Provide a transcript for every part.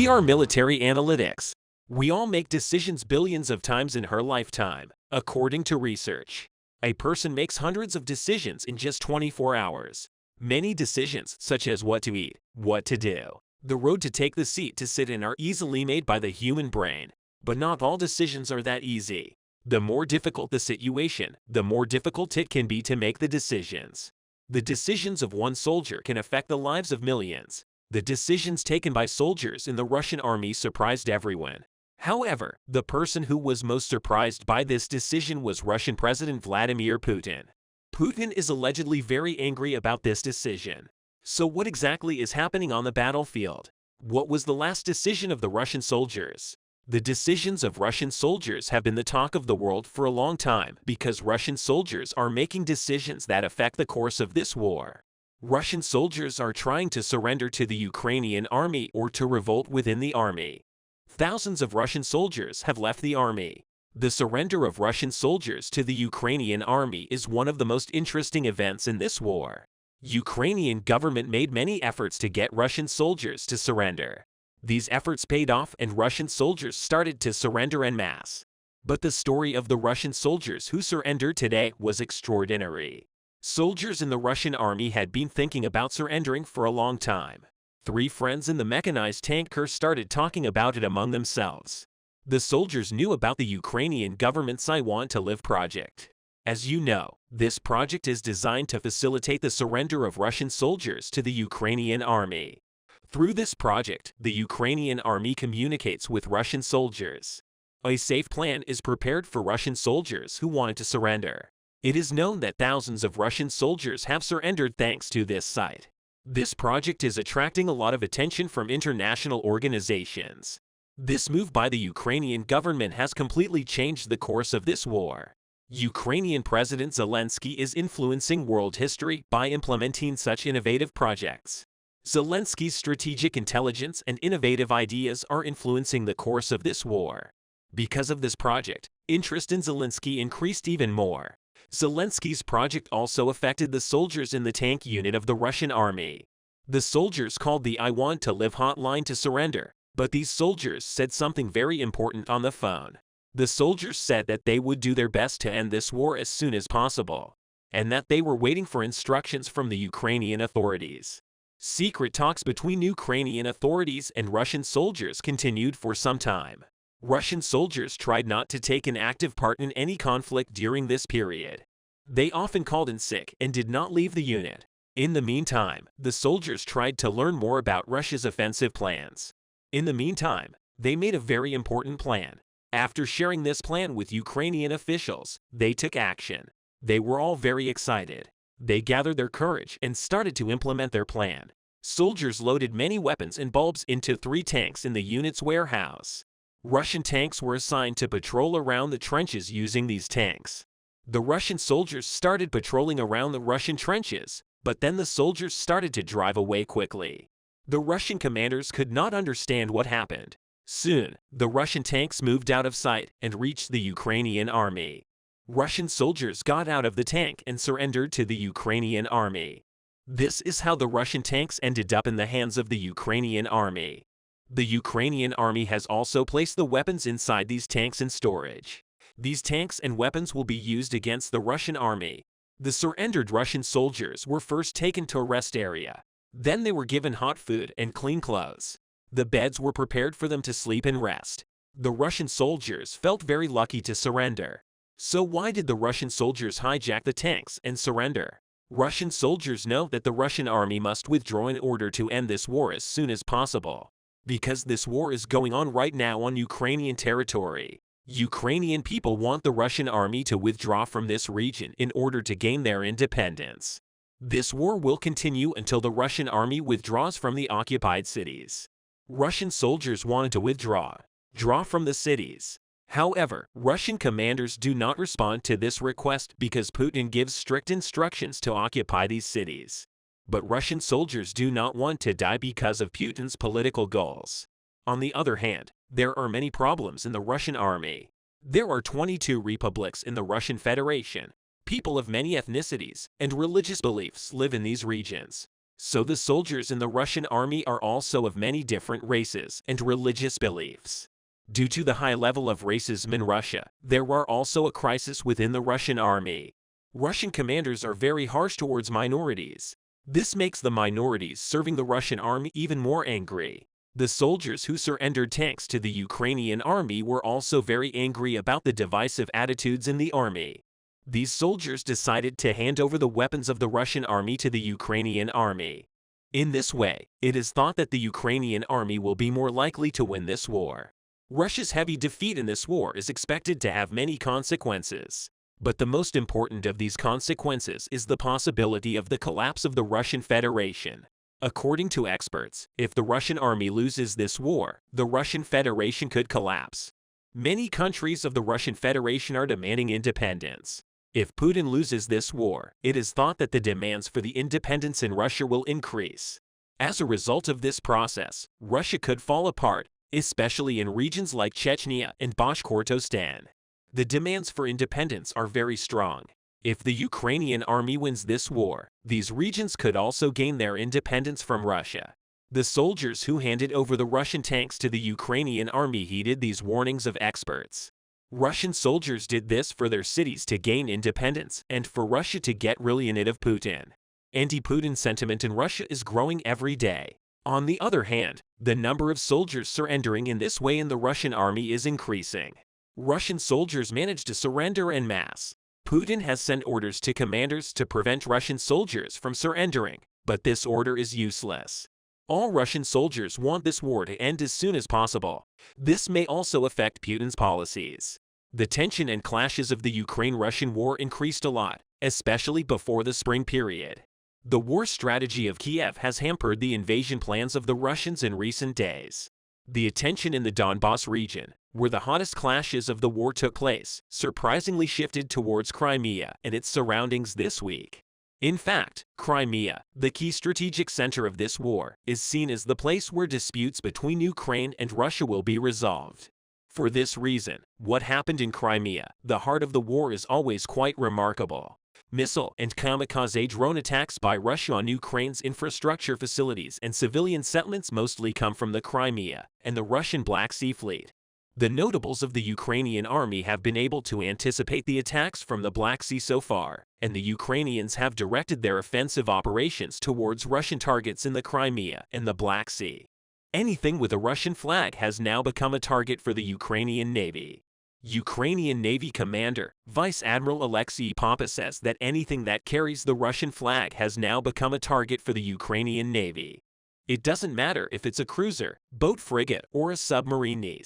We are military analytics. We all make decisions billions of times in her lifetime, according to research. A person makes hundreds of decisions in just 24 hours. Many decisions, such as what to eat, what to do, the road to take, the seat to sit in, are easily made by the human brain. But not all decisions are that easy. The more difficult the situation, the more difficult it can be to make the decisions. The decisions of one soldier can affect the lives of millions. The decisions taken by soldiers in the Russian army surprised everyone. However, the person who was most surprised by this decision was Russian President Vladimir Putin. Putin is allegedly very angry about this decision. So what exactly is happening on the battlefield? What was the last decision of the Russian soldiers? The decisions of Russian soldiers have been the talk of the world for a long time because Russian soldiers are making decisions that affect the course of this war. Russian soldiers are trying to surrender to the Ukrainian army or to revolt within the army. Thousands of Russian soldiers have left the army. The surrender of Russian soldiers to the Ukrainian army is one of the most interesting events in this war. Ukrainian government made many efforts to get Russian soldiers to surrender. These efforts paid off and Russian soldiers started to surrender en masse. But the story of the Russian soldiers who surrendered today was extraordinary. Soldiers in the Russian army had been thinking about surrendering for a long time. 3 friends in the mechanized tanker started talking about it among themselves. The soldiers knew about the Ukrainian government's I Want to Live project. As you know, this project is designed to facilitate the surrender of Russian soldiers to the Ukrainian army. Through this project, the Ukrainian army communicates with Russian soldiers. A safe plan is prepared for Russian soldiers who want to surrender. It is known that thousands of Russian soldiers have surrendered thanks to this site. This project is attracting a lot of attention from international organizations. This move by the Ukrainian government has completely changed the course of this war. Ukrainian President Zelensky is influencing world history by implementing such innovative projects. Zelensky's strategic intelligence and innovative ideas are influencing the course of this war. Because of this project, interest in Zelensky increased even more. Zelensky's project also affected the soldiers in the tank unit of the Russian army. The soldiers called the I Want to Live hotline to surrender, but these soldiers said something very important on the phone. The soldiers said that they would do their best to end this war as soon as possible, and that they were waiting for instructions from the Ukrainian authorities. Secret talks between Ukrainian authorities and Russian soldiers continued for some time. Russian soldiers tried not to take an active part in any conflict during this period. They often called in sick and did not leave the unit. In the meantime, the soldiers tried to learn more about Russia's offensive plans. In the meantime, they made a very important plan. After sharing this plan with Ukrainian officials, they took action. They were all very excited. They gathered their courage and started to implement their plan. Soldiers loaded many weapons and bulbs into 3 tanks in the unit's warehouse. Russian tanks were assigned to patrol around the trenches using these tanks. The Russian soldiers started patrolling around the Russian trenches, but then the soldiers started to drive away quickly. The Russian commanders could not understand what happened. Soon, the Russian tanks moved out of sight and reached the Ukrainian army. Russian soldiers got out of the tank and surrendered to the Ukrainian army. This is how the Russian tanks ended up in the hands of the Ukrainian army. The Ukrainian army has also placed the weapons inside these tanks in storage. These tanks and weapons will be used against the Russian army. The surrendered Russian soldiers were first taken to a rest area. Then they were given hot food and clean clothes. The beds were prepared for them to sleep and rest. The Russian soldiers felt very lucky to surrender. So why did the Russian soldiers hijack the tanks and surrender? Russian soldiers know that the Russian army must withdraw in order to end this war as soon as possible. Because this war is going on right now on Ukrainian territory. Ukrainian people want the Russian army to withdraw from this region in order to gain their independence. This war will continue until the Russian army withdraws from the occupied cities. Russian soldiers wanted to withdraw from the cities. However, Russian commanders do not respond to this request because Putin gives strict instructions to occupy these cities. But Russian soldiers do not want to die because of Putin's political goals. On the other hand, there are many problems in the Russian army. There are 22 republics in the Russian Federation. People of many ethnicities and religious beliefs live in these regions. So the soldiers in the Russian army are also of many different races and religious beliefs. Due to the high level of racism in Russia, there are also a crisis within the Russian army. Russian commanders are very harsh towards minorities. This makes the minorities serving the Russian army even more angry. The soldiers who surrendered tanks to the Ukrainian army were also very angry about the divisive attitudes in the army. These soldiers decided to hand over the weapons of the Russian army to the Ukrainian army. In this way, it is thought that the Ukrainian army will be more likely to win this war. Russia's heavy defeat in this war is expected to have many consequences. But the most important of these consequences is the possibility of the collapse of the Russian Federation. According to experts, if the Russian army loses this war, the Russian Federation could collapse. Many countries of the Russian Federation are demanding independence. If Putin loses this war, it is thought that the demands for the independence in Russia will increase. As a result of this process, Russia could fall apart, especially in regions like Chechnya and Bashkortostan. The demands for independence are very strong. If the Ukrainian army wins this war, these regions could also gain their independence from Russia. The soldiers who handed over the Russian tanks to the Ukrainian army heeded these warnings of experts. Russian soldiers did this for their cities to gain independence and for Russia to get rid of Putin. Anti-Putin sentiment in Russia is growing every day. On the other hand, the number of soldiers surrendering in this way in the Russian army is increasing. Russian soldiers managed to surrender en masse. Putin has sent orders to commanders to prevent Russian soldiers from surrendering, but this order is useless. All Russian soldiers want this war to end as soon as possible. This may also affect Putin's policies. The tension and clashes of the Ukraine-Russian war increased a lot, especially before the spring period. The war strategy of Kiev has hampered the invasion plans of the Russians in recent days. The attention in the Donbas region, where the hottest clashes of the war took place, surprisingly shifted towards Crimea and its surroundings this week. In fact, Crimea, the key strategic center of this war, is seen as the place where disputes between Ukraine and Russia will be resolved. For this reason, what happened in Crimea, the heart of the war, is always quite remarkable. Missile and kamikaze drone attacks by Russia on Ukraine's infrastructure facilities and civilian settlements mostly come from the Crimea and the Russian Black Sea Fleet. The notables of the Ukrainian army have been able to anticipate the attacks from the Black Sea so far, and the Ukrainians have directed their offensive operations towards Russian targets in the Crimea and the Black Sea. Anything with a Russian flag has now become a target for the Ukrainian Navy. Ukrainian Navy Commander, Vice Admiral Alexei Papa says that anything that carries the Russian flag has now become a target for the Ukrainian Navy. It doesn't matter if it's a cruiser, boat frigate, or a submarine.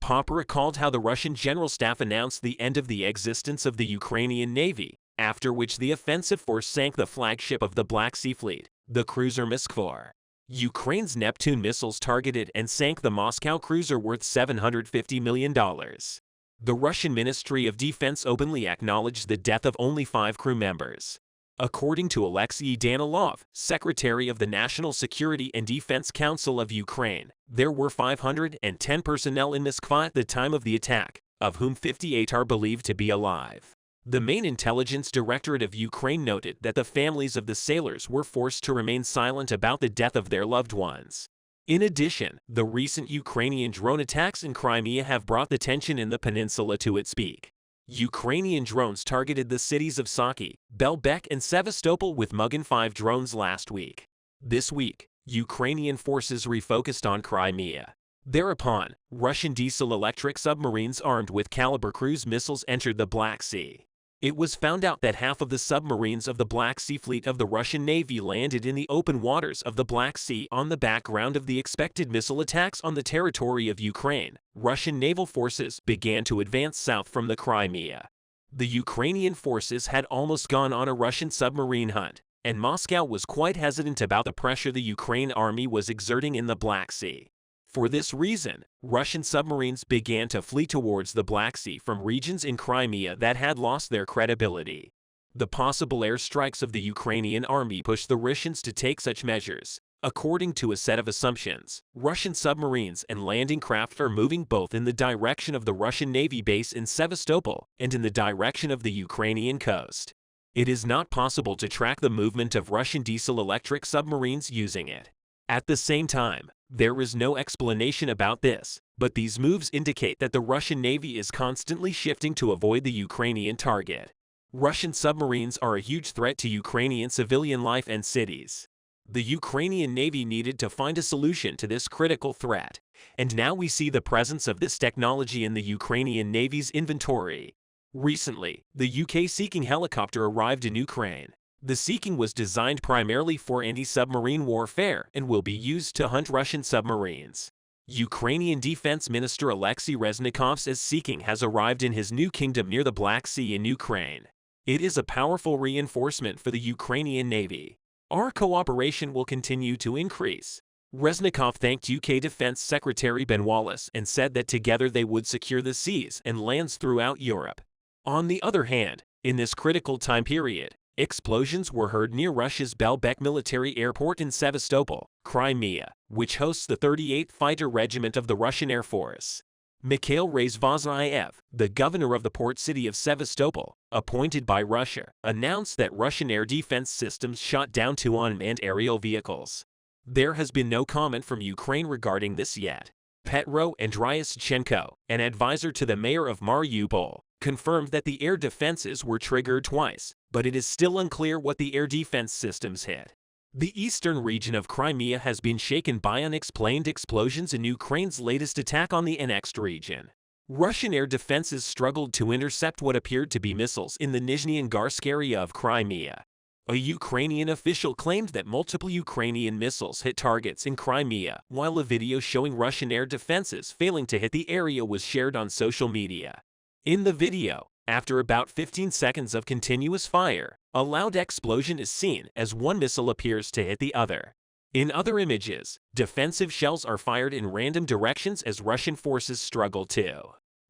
Papa recalled how the Russian General Staff announced the end of the existence of the Ukrainian Navy, after which the offensive force sank the flagship of the Black Sea Fleet, the cruiser Moskva. Ukraine's Neptune missiles targeted and sank the Moscow cruiser worth $750 million. The Russian Ministry of Defense openly acknowledged the death of only 5 crew members. According to Alexei Danilov, Secretary of the National Security and Defense Council of Ukraine, there were 510 personnel in Moskva at the time of the attack, of whom 58 are believed to be alive. The main intelligence directorate of Ukraine noted that the families of the sailors were forced to remain silent about the death of their loved ones. In addition, the recent Ukrainian drone attacks in Crimea have brought the tension in the peninsula to its peak. Ukrainian drones targeted the cities of Saki, Belbek, and Sevastopol with Mugan 5 drones last week. This week, Ukrainian forces refocused on Crimea. Thereupon, Russian diesel-electric submarines armed with Caliber cruise missiles entered the Black Sea. It was found out that half of the submarines of the Black Sea Fleet of the Russian Navy landed in the open waters of the Black Sea on the background of the expected missile attacks on the territory of Ukraine. Russian naval forces began to advance south from the Crimea. The Ukrainian forces had almost gone on a Russian submarine hunt, and Moscow was quite hesitant about the pressure the Ukraine army was exerting in the Black Sea. For this reason, Russian submarines began to flee towards the Black Sea from regions in Crimea that had lost their credibility. The possible airstrikes of the Ukrainian army pushed the Russians to take such measures. According to a set of assumptions, Russian submarines and landing craft are moving both in the direction of the Russian Navy base in Sevastopol and in the direction of the Ukrainian coast. It is not possible to track the movement of Russian diesel-electric submarines using it. At the same time, there is no explanation about this, but these moves indicate that the Russian Navy is constantly shifting to avoid the Ukrainian target. Russian submarines are a huge threat to Ukrainian civilian life and cities. The Ukrainian Navy needed to find a solution to this critical threat, and now we see the presence of this technology in the Ukrainian Navy's inventory. Recently, the UK Seeking helicopter arrived in Ukraine. The Seeking was designed primarily for anti-submarine warfare and will be used to hunt Russian submarines. Ukrainian Defense Minister Alexei Reznikov's Seeking has arrived in his new kingdom near the Black Sea in Ukraine. It is a powerful reinforcement for the Ukrainian Navy. Our cooperation will continue to increase. Reznikov thanked UK Defense Secretary Ben Wallace and said that together they would secure the seas and lands throughout Europe. On the other hand, in this critical time period, explosions were heard near Russia's Belbek military airport in Sevastopol, Crimea, which hosts the 38th Fighter Regiment of the Russian Air Force. Mikhail Razvozhaev, the governor of the port city of Sevastopol, appointed by Russia, announced that Russian air defense systems shot down 2 unmanned aerial vehicles. There has been no comment from Ukraine regarding this yet. Petro Andriushchenko, an advisor to the mayor of Mariupol, confirmed that the air defenses were triggered twice, but it is still unclear what the air defense systems hit. The eastern region of Crimea has been shaken by unexplained explosions in Ukraine's latest attack on the annexed region. Russian air defenses struggled to intercept what appeared to be missiles in the Nizhny-Novgorod area of Crimea. A Ukrainian official claimed that multiple Ukrainian missiles hit targets in Crimea, while a video showing Russian air defenses failing to hit the area was shared on social media. In the video, after about 15 seconds of continuous fire, a loud explosion is seen as one missile appears to hit the other. In other images, defensive shells are fired in random directions as Russian forces struggle to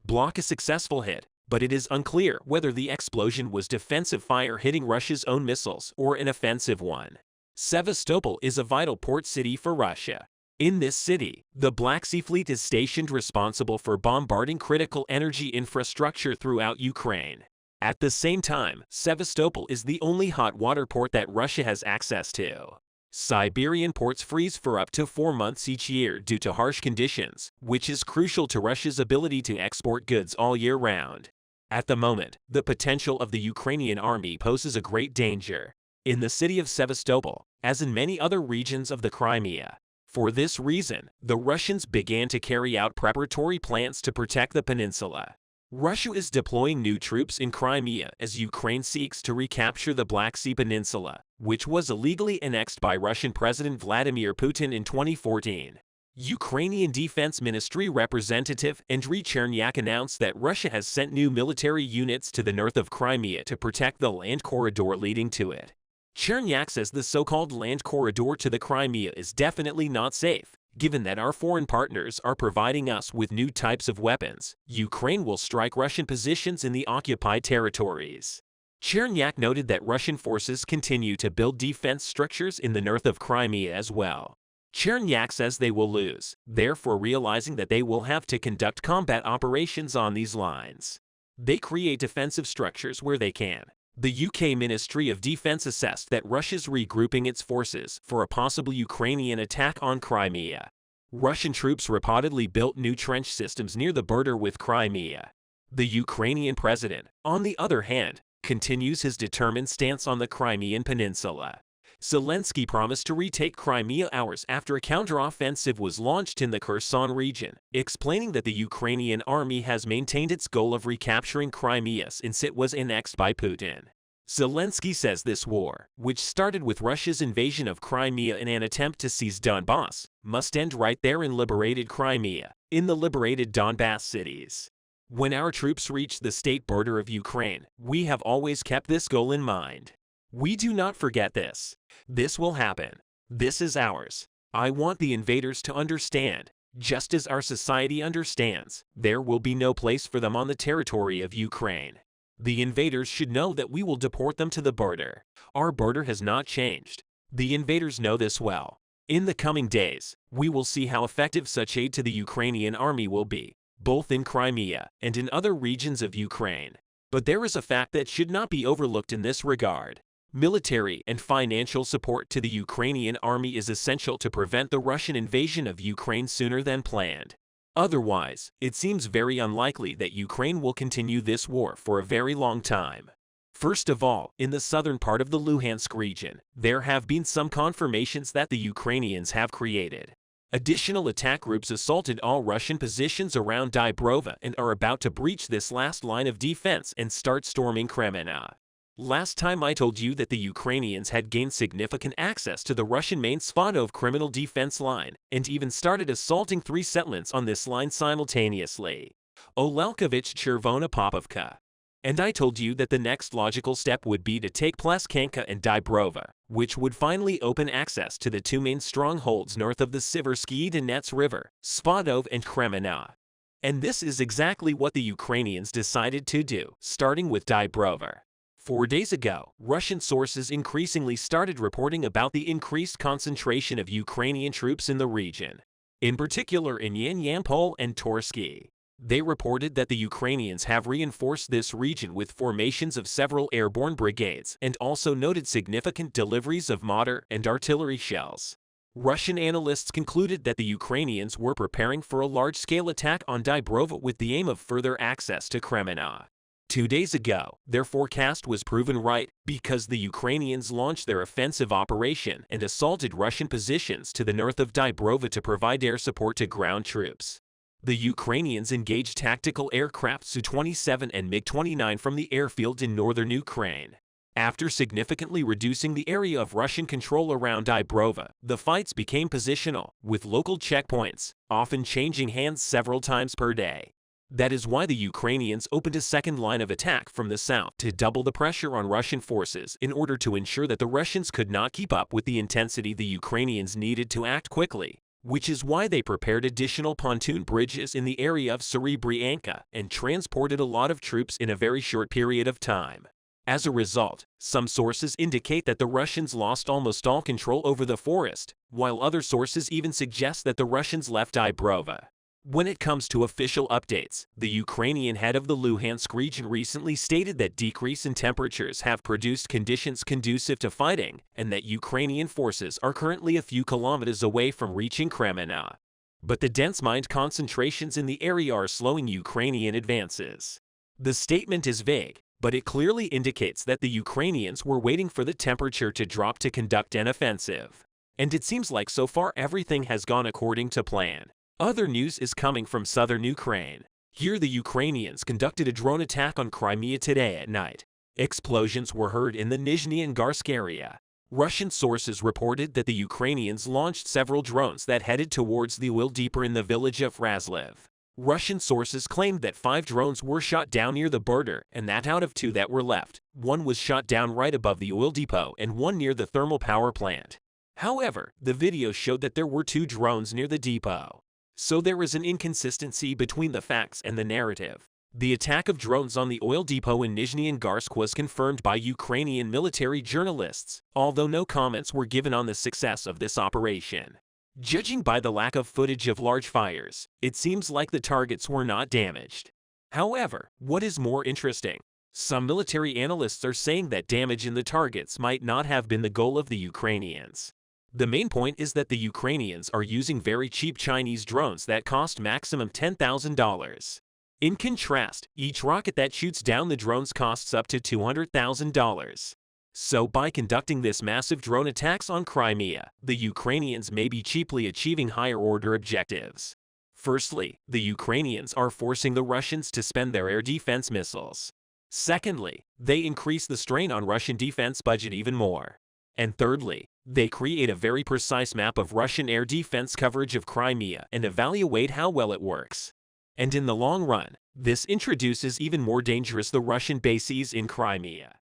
block a successful hit, but it is unclear whether the explosion was defensive fire hitting Russia's own missiles or an offensive one. Sevastopol is a vital port city for Russia. In this city, the Black Sea Fleet is stationed responsible for bombarding critical energy infrastructure throughout Ukraine. At the same time, Sevastopol is the only hot water port that Russia has access to. Siberian ports freeze for up to 4 months each year due to harsh conditions, which is crucial to Russia's ability to export goods all year round. At the moment, the potential of the Ukrainian army poses a great danger in the city of Sevastopol, as in many other regions of the Crimea. For this reason, the Russians began to carry out preparatory plans to protect the peninsula. Russia is deploying new troops in Crimea as Ukraine seeks to recapture the Black Sea Peninsula, which was illegally annexed by Russian President Vladimir Putin in 2014. Ukrainian Defense Ministry representative Andriy Chernyak announced that Russia has sent new military units to the north of Crimea to protect the land corridor leading to it. Chernyak says the so-called land corridor to the Crimea is definitely not safe. Given that our foreign partners are providing us with new types of weapons, Ukraine will strike Russian positions in the occupied territories. Chernyak noted that Russian forces continue to build defense structures in the north of Crimea as well. Chernyak says they will lose, therefore realizing that they will have to conduct combat operations on these lines. They create defensive structures where they can. The UK Ministry of Defense assessed that Russia's regrouping its forces for a possible Ukrainian attack on Crimea. Russian troops reportedly built new trench systems near the border with Crimea. The Ukrainian president, on the other hand, continues his determined stance on the Crimean Peninsula. Zelensky promised to retake Crimea hours after a counteroffensive was launched in the Kherson region, explaining that the Ukrainian army has maintained its goal of recapturing Crimea since it was annexed by Putin. Zelensky says this war, which started with Russia's invasion of Crimea in an attempt to seize Donbass, must end right there in liberated Crimea, in the liberated Donbass cities. When our troops reach the state border of Ukraine, we have always kept this goal in mind. We do not forget this. This will happen. This is ours. I want the invaders to understand, just as our society understands, there will be no place for them on the territory of Ukraine. The invaders should know that we will deport them to the border. Our border has not changed. The invaders know this well. In the coming days, we will see how effective such aid to the Ukrainian army will be, both in Crimea and in other regions of Ukraine. But there is a fact that should not be overlooked in this regard. Military and financial support to the Ukrainian army is essential to prevent the Russian invasion of Ukraine sooner than planned. Otherwise, it seems very unlikely that Ukraine will continue this war for a very long time. First of all, in the southern part of the Luhansk region, there have been some confirmations that the Ukrainians have created additional attack groups assaulted all Russian positions around Dniprovo and are about to breach this last line of defense and start storming Kremenna. Last time I told you that the Ukrainians had gained significant access to the Russian main Svatov criminal defense line and even started assaulting 3 settlements on this line simultaneously: Olelkovich, Chervona Popovka. And I told you that the next logical step would be to take Pleskanka and Dniprovo, which would finally open access to the 2 main strongholds north of the Siversky Donets River, Svatov and Kremenna. And this is exactly what the Ukrainians decided to do, starting with Dniprovo. 4 days ago, Russian sources increasingly started reporting about the increased concentration of Ukrainian troops in the region, in particular in Yampol and Torsky. They reported that the Ukrainians have reinforced this region with formations of several airborne brigades and also noted significant deliveries of mortar and artillery shells. Russian analysts concluded that the Ukrainians were preparing for a large-scale attack on Dniprovo with the aim of further access to Kremenna. 2 days ago, their forecast was proven right because the Ukrainians launched their offensive operation and assaulted Russian positions to the north of Dniprovo to provide air support to ground troops. The Ukrainians engaged tactical aircraft Su-27 and MiG-29 from the airfield in northern Ukraine. After significantly reducing the area of Russian control around Dniprovo, the fights became positional, with local checkpoints, often changing hands several times per day. That is why the Ukrainians opened a second line of attack from the south to double the pressure on Russian forces in order to ensure that the Russians could not keep up with the intensity the Ukrainians needed to act quickly, which is why they prepared additional pontoon bridges in the area of Serebryanka and transported a lot of troops in a very short period of time. As a result, some sources indicate that the Russians lost almost all control over the forest, while other sources even suggest that the Russians left Dniprovo. When it comes to official updates, the Ukrainian head of the Luhansk region recently stated that decrease in temperatures have produced conditions conducive to fighting and that Ukrainian forces are currently a few kilometers away from reaching Kremenna. But the dense mine concentrations in the area are slowing Ukrainian advances. The statement is vague, but it clearly indicates that the Ukrainians were waiting for the temperature to drop to conduct an offensive. And it seems like so far everything has gone according to plan. Other news is coming from southern Ukraine. Here the Ukrainians conducted a drone attack on Crimea today at night. Explosions were heard in the Nizhny-Angarsk area. Russian sources reported that the Ukrainians launched several drones that headed towards the oil depot in the village of Razliv. Russian sources claimed that 5 drones were shot down near the border and that out of 2 that were left, 1 was shot down right above the oil depot and 1 near the thermal power plant. However, the video showed that there were 2 drones near the depot. So there is an inconsistency between the facts and the narrative. The attack of drones on the oil depot in Nizhny-Angarsk was confirmed by Ukrainian military journalists, although no comments were given on the success of this operation. Judging by the lack of footage of large fires, it seems like the targets were not damaged. However, what is more interesting? Some military analysts are saying that damage in the targets might not have been the goal of the Ukrainians. The main point is that the Ukrainians are using very cheap Chinese drones that cost maximum $10,000. In contrast, each rocket that shoots down the drones costs up to $200,000. So by conducting this massive drone attacks on Crimea, the Ukrainians may be cheaply achieving higher-order objectives. Firstly, the Ukrainians are forcing the Russians to spend their air defense missiles. Secondly, they increase the strain on Russian defense budget even more. And thirdly, they create a very precise map of Russian air defense coverage of Crimea and evaluate how well it works. And in the long run, this introduces even more dangerous the Russian bases in Crimea.